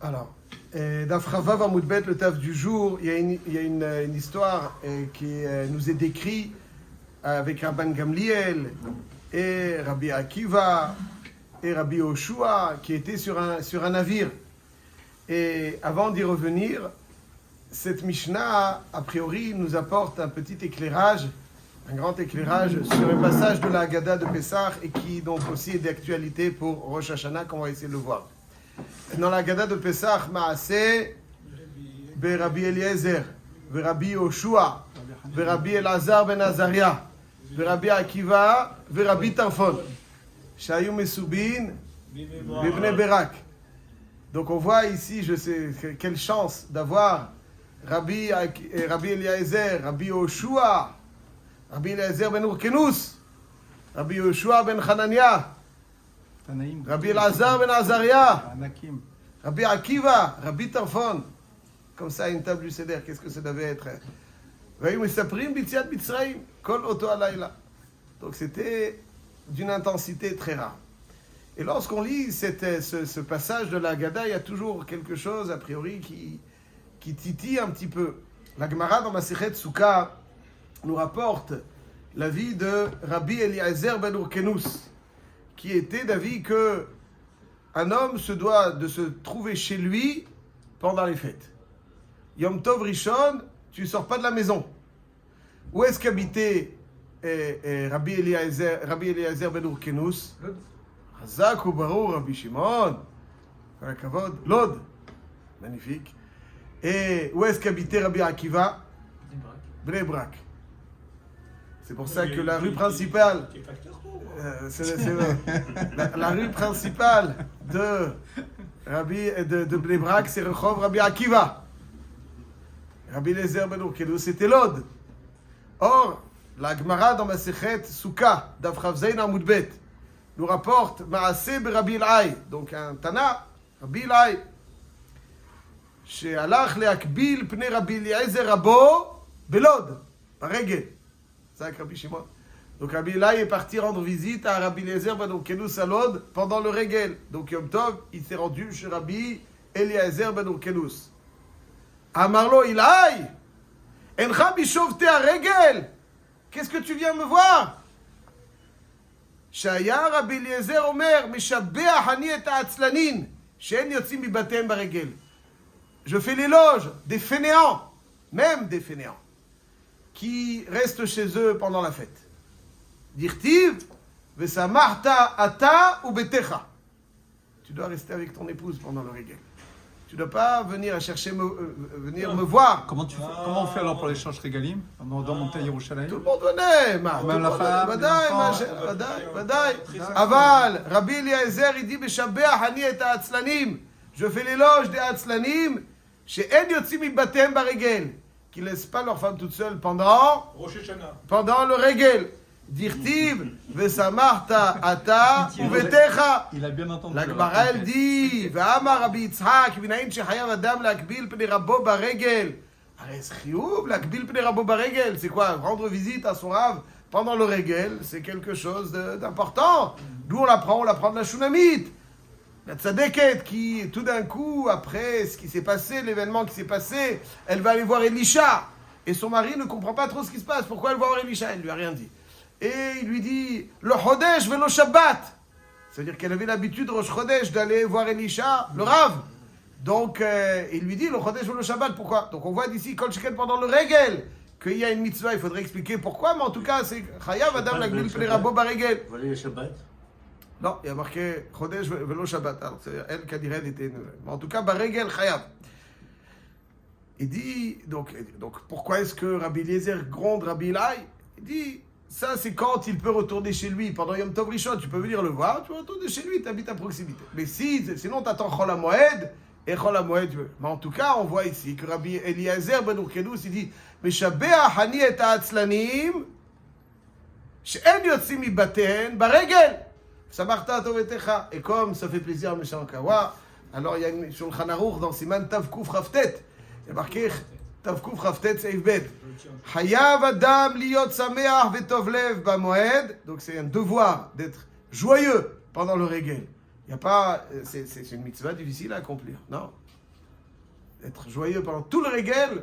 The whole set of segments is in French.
Alors, Daf Chavav Amud Bet, le taf du jour, il y a une histoire qui nous est décrite avec Rabban Gamliel et Rabbi Akiva et Rabbi Yoshua qui étaient sur un navire. Et avant d'y revenir, cette Mishnah, a priori, nous apporte un petit éclairage, un grand éclairage sur un passage de la Haggadah de Pessah et qui donc aussi est d'actualité pour Rosh Hashanah, qu'on va essayer de le voir. Dans la Haggadah de Pessah, Maaseh, Rabbi Eliezer, Rabbi Yoshua, Rabbi Elazar ben Azaria, Rabbi Akiva, Rabbi Tarfon, Shayu Mesubin, Bibne Berak. Donc on voit ici, je sais quelle chance d'avoir Rabbi Eliezer, Rabbi Yoshua, Rabbi Eliezer ben Urkenus, Rabbi Yoshua ben Hanania, Rabbi Elazar ben Azaria, Rabbi Akiva, Rabbi Tarfon. Comme ça, une table du Seder, qu'est-ce que ça devait être? Donc c'était d'une intensité très rare. Et lorsqu'on lit ce passage de la Haggadah, il y a toujours quelque chose, a priori, qui titille un petit peu. La Gemara dans Masechet Souka nous rapporte l'avis de Rabbi Eliezer ben Urkenus, qui était d'avis que un homme se doit de se trouver chez lui pendant les fêtes. Yom Tov Rishon, tu ne sors pas de la maison. Où est-ce qu'habitait Rabbi Eliezer ben Urkenus? Hazak ou Barou, Rabbi Shimon, Lod, magnifique. Et où est-ce qu'habitait Rabbi Akiva? Bnei Brak. C'est pour ça que la rue principale, la rue principale de Bnei Brak, c'est Rechov Rabbi Akiva. Rabbi Eliezer ben Urkenus, c'était Lod. Or, la Gemara dans Masechet Souka, Daf Chav Zayin Amud Bet, nous rapporte Maaseh Rabbi Elai, donc un Tana, Rabbi Elai, שהלך להקביל פני רבי אליעזר רבו בלוד, ברגל. C'est avec Rabbi Shimon. Donc Rabbi Elai est parti rendre visite à Rabbi Eliezer ben Urkenus à Lod pendant le Regel. Donc Yom Tov, il s'est rendu chez Rabbi Eliezer ben Urkenus. Amarlo Elai, encha bishovte Regel. Qu'est-ce que tu viens me voir? שהיה רבי אליעזר אומר, משבח אני את העצלנין, שאין יוצאים מבתיהם ברגל. Je fais l'éloge des fainéants, même des fainéants, qui restent chez eux pendant la fête. Dirtiv, vesamarta ata ou betecha. Tu dois rester avec ton épouse pendant le regel. Tu ne dois pas venir venir me voir. Comment on fait alors pour l'échange régalim dans montagne Yerushalayim? Tout le monde venait. Même la femme, Vadaï. Aval, Rabbi Eliezer, il dit, Beshabeach ani et ha'atzlanim. Je fais l'éloge des ha'atzlanim, she'en yotzim mibatehem baregel, qui ne laissent pas leur femme toute seule pendant le regel. Dirtiv, vesamarta ata uvetecha. Il a bien entendu. La Gemara elle dit, ve'amar Rabbi Yitzhak, v'naim shechayav adam lakbil pnei rabo baregel. Arrête, chiyuv, lakbil pnei rabo baregel. C'est quoi? Rendre visite à son rave pendant le regel, c'est quelque chose d'important. D'où on l'apprend de la Shunamite. La tzadeket qui, tout d'un coup, après ce qui s'est passé, l'événement qui s'est passé, elle va aller voir Elisha. Et son mari ne comprend pas trop ce qui se passe. Pourquoi elle va voir Elisha? Elle lui a rien dit. Et il lui dit, le Chodesh velo Shabbat. C'est-à-dire qu'elle avait l'habitude, Rosh Chodesh, d'aller voir Elisha, le Rav. Donc, il lui dit, le Chodesh velo Shabbat, pourquoi? Donc, on voit d'ici, Kol Shekel, pendant le Regel, qu'il y a une mitzvah, il faudrait expliquer pourquoi, mais en tout cas, c'est Chayav Adam Lagbil Pnei Rabo Baregel. Voilà le Shabbat. Non, il y a marqué Chodesh velo Shabbat. Alors, c'est elle qui a dit, elle était une... Mais en tout cas, Baregel, Chayav. Il dit, donc pourquoi est-ce que Rabbi Eliezer gronde Rabbi Elai? Il dit, ça c'est quand il peut retourner chez lui pendant Yom Tov Rishon, tu peux venir le voir, tu peux retourner chez lui, tu habites à proximité. Mais sinon tu attends Chol HaMoed, et Chol HaMoed tu veux. Mais en tout cas, on voit ici que Rabbi Eliezer ben Urkenus, il dit, Meshabeach ani et ha'atzlanim, she'en yotzim mibatehem baregel. Samarta tovetecha. Et comme ça fait plaisir à Meshach Kawa, alors il y a une Shulchan Aruch dans Siman Tav Kuf Raftet, il y a marqué Tav Kuf Raftet Seif Bet. Hayav Adam liot sameach vetov lev bamoed. Donc c'est un devoir d'être joyeux pendant le regel. Il y a pas, c'est une mitzvah difficile à accomplir, non. Être joyeux pendant tout le régel,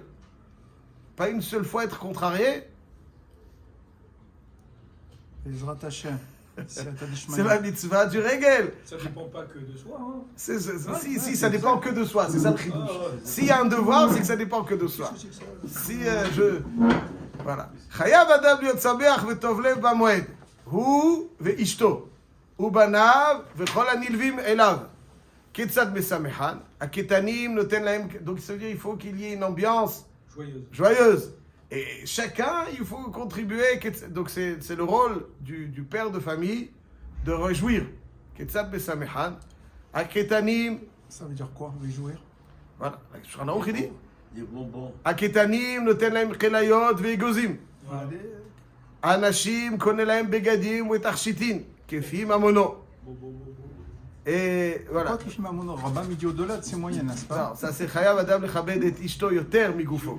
pas une seule fois être contrarié. Ezrat Hashem. C'est la mitzvah du régel. Ça ne dépend pas que de soi. Hein. Si, ça dépend que de soi, c'est ça le chidouche. S'il y a un devoir, c'est que ça dépend que de soi. Si voilà. Chayav adam liot sameach v'tov lev b'moed. Hu ve'ishto. ובניו וכל הנלווים אליו. כיצד משמחן? הקטנים נותן להם... Donc ça veut dire qu'il faut qu'il y ait une ambiance joyeuse. Et chacun, il faut contribuer. Donc c'est le rôle du père de famille de réjouir. כיצד משמחן? הקטנים... Ça veut dire quoi, réjouir? voilà. שולחן ערוך dit. Des bonbons. הקטנים נותן להם כליות ואגוזים. האנשים קונה להם בגדים ותכשיטין. Kefi Mamono. Et voilà. Pourquoi Kefi Mamono? Rabbin midi au-delà de ses moyens, n'est-ce pas? Non, ça c'est Chayav Adam lechabed et Ishto yoter migufo.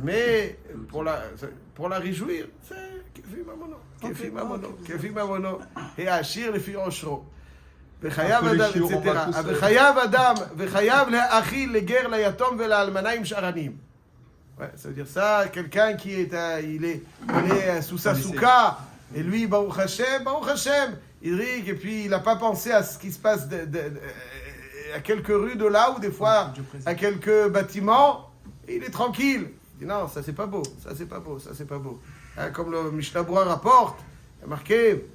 Mais pour la réjouir, c'est Kefi Mamono. Kefi Mamono. Kefi Mamono. Et Ashir le fi Oshro. וחייב אדם, etc. וחייב אדם, וחייב להאכיל לגר, ליתום ולאלמנה עם שערנים. Ouais, ça veut dire ça, quelqu'un qui est, il est sous sa souka. Et lui, Baruch Hashem, il rit, et puis il n'a pas pensé à ce qui se passe à quelques rues de là, ou des fois à quelques bâtiments, et il est tranquille. Il dit non, ça c'est pas beau, ça c'est pas beau, ça c'est pas beau. Hein, comme le Mishnah Berurah rapporte, il y a marqué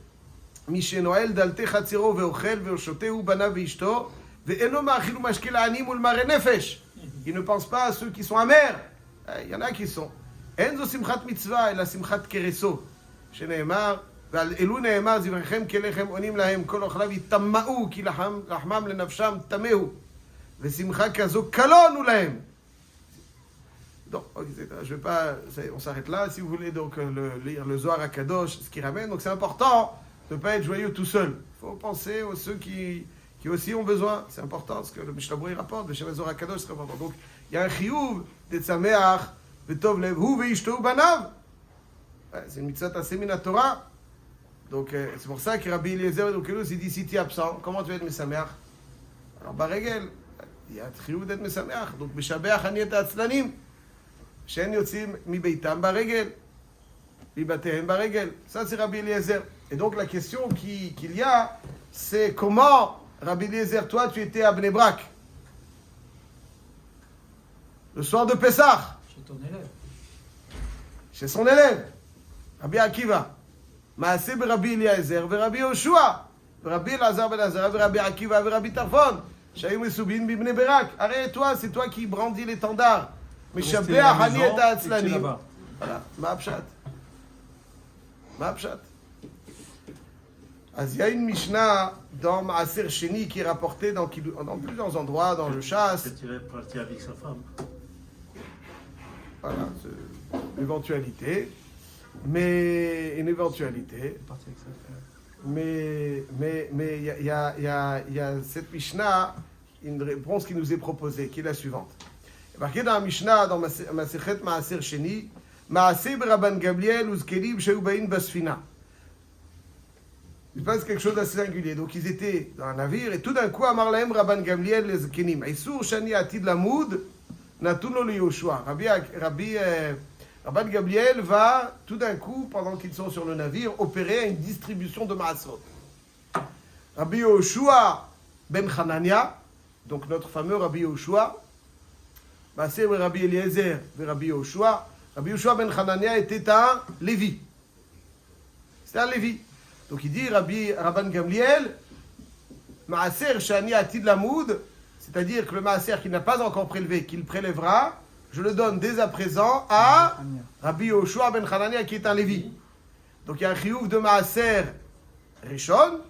Mishenoel dalte chatziro veochel veoshotehu banav veishto ve'eno ma'achil u'mashke la'anim u'lmare nefesh. Il ne pense pas à ceux qui sont amers. Il y en a qui sont. En zo simchat mitzvah, ela simchat kereso. שנאמר, ועל אלו נאמר, זבחיכם כלחם עונים להם, כל אוכליו יטמאו, כי לחמם לנפשם טמאו, ושמחה כזו קלונו להם. Donc, je vais pas, on s'arrête là. Si vous voulez donc lire le Zohar à Kadosh, ce qui ramène, donc c'est important de ne pas être joyeux tout seul. Il faut penser aux ceux qui aussi ont besoin. C'est important, ce que le Mishnah Berurah rapporte, le Shem Zohar à Kadosh, c'est important. Donc, il y a un chiyuv d'être sameach, v'tov lev hu ve'ishto banav. C'est une mitzvah assez minatora. Donc c'est pour ça que Rabbi Eliezer donc il dit si tu es absent, comment tu vas être mesameach? Alors baregel, il y a chiyuv d'être mesameach. Donc mishabeach ani et ha'atzlanim she'en yotzim mibeitam baregel, mibatehem baregel. Ça c'est Rabbi Eliezer. Et donc la question qu'il y a, c'est comment Rabbi Eliezer, toi tu étais à Bnei Brak le soir de Pessah. Chez ton élève. Chez son élève. Rabbi Akiva, Maaseh ברבי אליעזר ורבי יהושע, ורבי אלעזר בן עזרא ורבי עקיבא ורבי טרפון, שהיו מסובין בבני ברק. הרי c'est toi qui brandis l'étendard. משבח אני את העצלנים. voilà, מה הפשט? מה הפשט? אז il y a une Mishnah dans Maaser Sheni qui est rapportée dans plusieurs endroits, dans le Chasse. Peut-être qu'il est parti avec sa femme. Voilà, c'est une éventualité. Mais une éventualité. Mais il y a cette Mishnah, une réponse qui nous est proposée, qui est la suivante. Il est marqué dans la Mishnah, dans Masechet Maaser Sheni, Maaseh b'Rabban Gamliel uzkelim shehu ba'in basfina. Il se passe quelque chose d'assez singulier. Donc ils étaient dans un navire et tout d'un coup, Amar lahem Rabban Gamliel les zkenim. Isur shani atid lamoud natun lo liYoshua. Rabban Gamliel va, tout d'un coup, pendant qu'ils sont sur le navire, opérer une distribution de Maasot. Rabbi Yoshua ben Hanania, donc notre fameux Rabbi Yoshua, Maaseh Rabbi Eliezer et Rabbi Yoshua. Rabbi Yoshua ben Hanania était un Lévi. C'était un Lévi. Donc il dit Rabban Gamliel, Maaser Shani Atid Lamoud, c'est-à-dire que le Maaser qui n'a pas encore prélevé, qu'il prélèvera, je le donne dès à présent à Rabbi Yoshua ben Hanania qui est un Lévi. Donc il y a un chiyuv de Maaser Rishon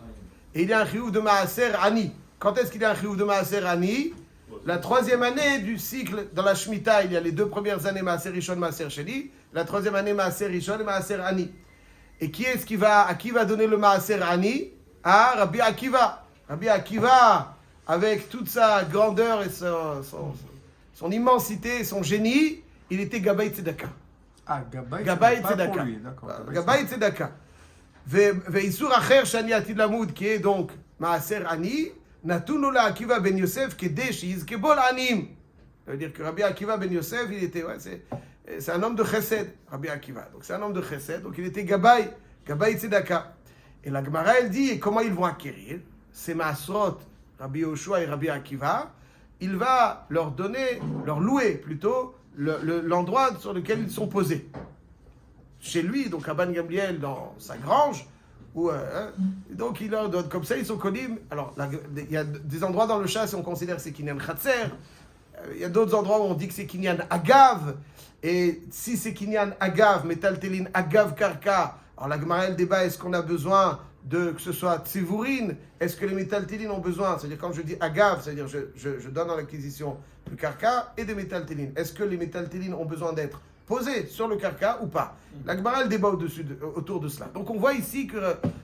et il y a un chiyuv de Maaser Ani. Quand est-ce qu'il y a un chiyuv de Maaser Ani? La troisième année du cycle dans la Shemitah, il y a les 2 premières années Maaser Rishon, Maaser Sheni. La troisième année Maaser Rishon et Maaser Ani. Et à qui va donner le Maaser Ani? À Rabbi Akiva. Rabbi Akiva, avec toute sa grandeur et son immensité, son génie, il était Gabay Tzedaka. Ah, Gabay Tzedaka. Gabay Tzedaka. Ve'isur acher shani atid lamoud, qui est donc Maaser Ani, Natuno la Akiva ben Yosef Kedesh Yizkebol Anim. Ça veut dire que Rabbi Akiva ben Yosef, il était, c'est un homme de chesed, Rabbi Akiva. Donc c'est un homme de chesed, donc il était Gabay Tzedaka. Et la Gemara, elle dit, et comment ils vont acquérir ces Maasrot, Rabbi Yoshua et Rabbi Akiva, il va leur donner, leur louer plutôt, l'endroit sur lequel ils sont posés. Chez lui, donc à Ban Gamliel, dans sa grange, donc il leur donne, comme ça ils sont connus. Alors il y a des endroits dans le chasse où on considère que c'est Kinyan Khatser, il y a d'autres endroits où on dit que c'est Kinyan Agav, et si c'est Kinyan Agav, Metaltelin Agav Karka, alors la Gemara elle débat, est-ce qu'on a besoin que ce soit Tsivourine, est-ce que les Metaltelin ont besoin, c'est-à-dire quand je dis Agav, c'est-à-dire je donne dans l'acquisition du Karka et des Metaltelin, est-ce que les Metaltelin ont besoin d'être posé sur le carca ou pas. La Gemara elle débat autour de cela. Donc on voit ici que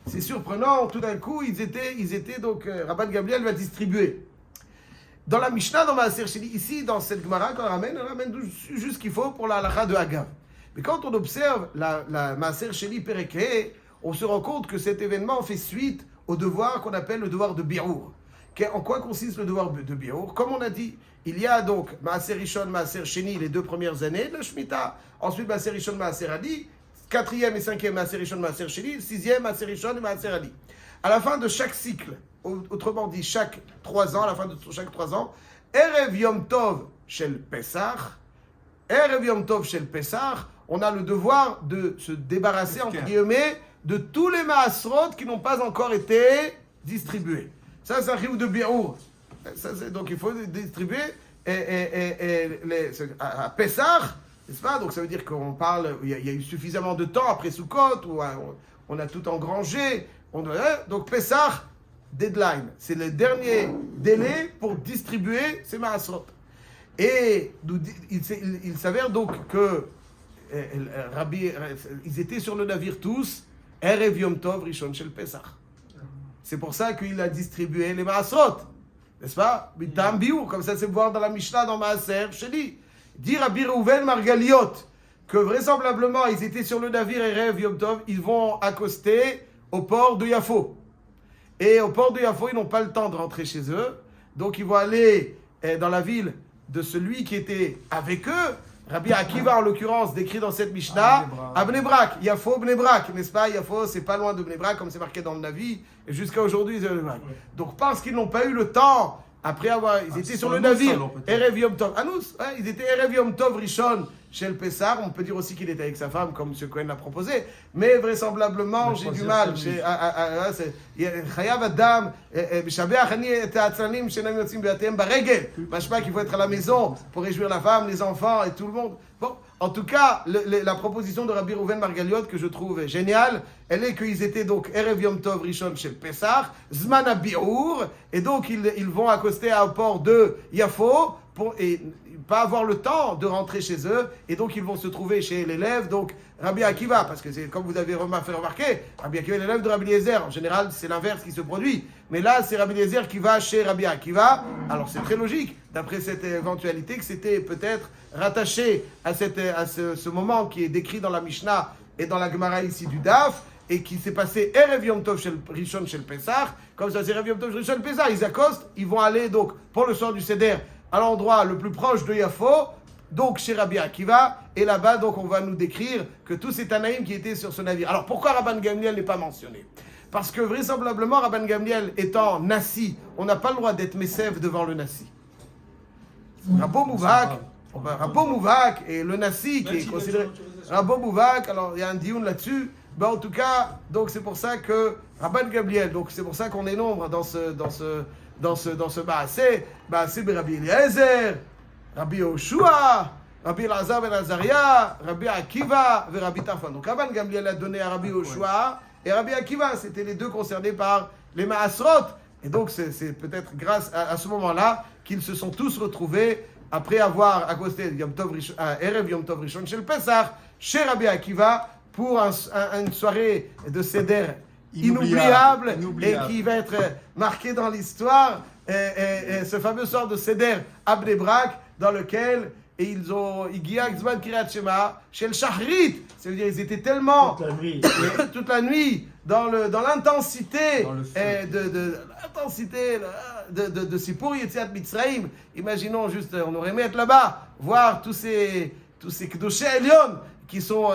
c'est surprenant, tout d'un coup ils étaient donc Rabban Gamliel va distribuer. Dans la Mishnah, dans Maaser Sheni, ici dans cette Gemara qu'on ramène, elle ramène juste ce qu'il faut pour la halakha de Agav. Mais quand on observe la Maaser Sheni Perek, on se rend compte que cet événement fait suite au devoir qu'on appelle le devoir de Bi'ur. En quoi consiste le devoir de Bi'ur? Comme on a dit, il y a donc Maaser Rishon, Maaser Sheni, les 2 premières années de la Shemitah. Ensuite, Maaser Rishon, Maaser Ali. 4e et 5e, Maaser Rishon, Maaser Sheni. 6e, Maaser Rishon et Maaser Ali. À la fin de chaque cycle, autrement dit, chaque 3 ans, à la fin de chaque 3 ans, Erev Yom Tov Shel Pesach, Erev Yom Tov Shel Pesach, on a le devoir de se débarrasser, entre guillemets, de tous les Maasrot qui n'ont pas encore été distribués. Ça, c'est un chiyuv de Bi'ur. Donc il faut distribuer à Pessah, n'est-ce pas? Donc ça veut dire qu'on parle, il y a eu suffisamment de temps après Sukkot, où on a tout engrangé. Donc Pessah, deadline. C'est le dernier délai pour distribuer ces Maasrot. Et il s'avère donc que ils étaient sur le navire tous, Erev Yom Tov Rishon Shel Pesach. C'est pour ça qu'il a distribué les Maasrot. N'est-ce pas? Bitam Biur, comme ça c'est voir dans la Mishnah, dans Maaser Sheni. Dire à Rabbi Reuven Margaliot que vraisemblablement ils étaient sur le navire Erev Yom Tov, ils vont accoster au port de Yafo. Et au port de Yafo, ils n'ont pas le temps de rentrer chez eux. Donc ils vont aller dans la ville de celui qui était avec eux. Rabbi Akiva, en l'occurrence, décrit dans cette Mishnah, à Bnei Brak, Yafo, Bnei Brak, n'est-ce pas? Yafo, c'est pas loin de Bnei Brak, comme c'est marqué dans le Navi, et jusqu'à aujourd'hui, c'est Bnei Brak. Donc, parce qu'ils n'ont pas eu le temps, après avoir, ils étaient sur le navire, Erev Yom Tov, Anous, ils étaient Erev Yom Tov Rishon, chez le Pessar, on peut dire aussi qu'il était avec sa femme, comme M. Cohen l'a proposé, mais vraisemblablement, j'ai du mal, Chayav Adam, Mishabeach Ani et Atzanim, Shenam Yotzim Beatem Baregel, machma qu'il faut être à la maison pour réjouir la femme, les enfants et tout le monde. Bon, en tout cas, la proposition de Rabbi Reuven Margaliot que je trouve géniale, elle est qu'ils étaient donc Erev Yom Tov Rishon chez Pessah, Zman HaBi'ur, et donc ils vont accoster au port de Yafo et pas avoir le temps de rentrer chez eux, et donc ils vont se trouver chez l'élève, donc Rabbi Akiva, parce que c'est comme vous avez fait remarquer, Rabbi Akiva est l'élève de Rabbi Eliezer, en général c'est l'inverse qui se produit, mais là c'est Rabbi Eliezer qui va chez Rabbi Akiva, alors c'est très logique, d'après cette éventualité, que c'était peut-être rattaché à ce moment qui est décrit dans la Mishnah et dans la Gemara ici du Daf, et qui s'est passé Erev Yom Tov Rishon Shel Pesach, comme ça c'est Erev Yom Tov Rishon Shel Pesach, ils accostent, ils vont aller donc pour le soir du Seder à l'endroit le plus proche de Yafo, donc chez Rabbi Akiva, et là-bas donc on va nous décrire que tous ces Tanaïm qui étaient sur ce navire. Alors pourquoi Rabban Gamliel n'est pas mentionné? Parce que vraisemblablement Rabban Gamliel étant Nassi, on n'a pas le droit d'être Messev devant le Nassi. Rabbo Mouvak et le Nassi qui est considéré Rabbo Mouvak, alors il y a un dioun là-dessus. Ben, en tout cas, donc c'est pour ça que Rabban Gamliel, donc c'est pour ça qu'on est nombre dans ce Baasé Rabbi Eliezer, Rabbi Yoshua, Rabbi Elazar ben Azaria, Rabbi Akiva et Rabbi Tarfon. Donc Rabban Gamliel a donné à Rabbi Yoshua et Rabbi Akiva, c'était les deux concernés par les Maasrot. Et donc c'est peut-être grâce à ce moment-là qu'ils se sont tous retrouvés après avoir accosté Erev Yom Tov Rishon chez le Pessah, chez Rabbi Akiva, pour une soirée de Seder inoubliable et qui va être marquée dans l'histoire, ce fameux soir de Seder à Bnei Brak, dans lequel ils ont Igia Zman Kiryat Shema chez le Shachrit. Ça veut dire ils étaient tellement toute la nuit dans l'intensité Dans le feu. l'intensité de Sipur Yetziat Mitzrayim. Imaginons juste, on aurait aimé être là-bas, voir tous ces Kedoshé Elyon qui sont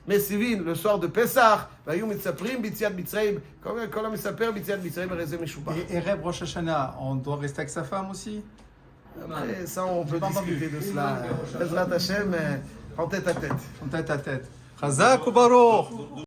Messivin le soir de Pessah. Vayu Mitzaprim B'Yetziat Mitzrayim. Kol HaMesaper B'Yetziat Mitzrayim Rezeh Meshubach. Et Reb Rosh Hashanah, on doit rester avec sa femme aussi? Après, ça, on peut J'ai pas discuter entendu. de cela. Bezrat Hashem, en tête à tête. En tête à tête. Chazak ou Baruch?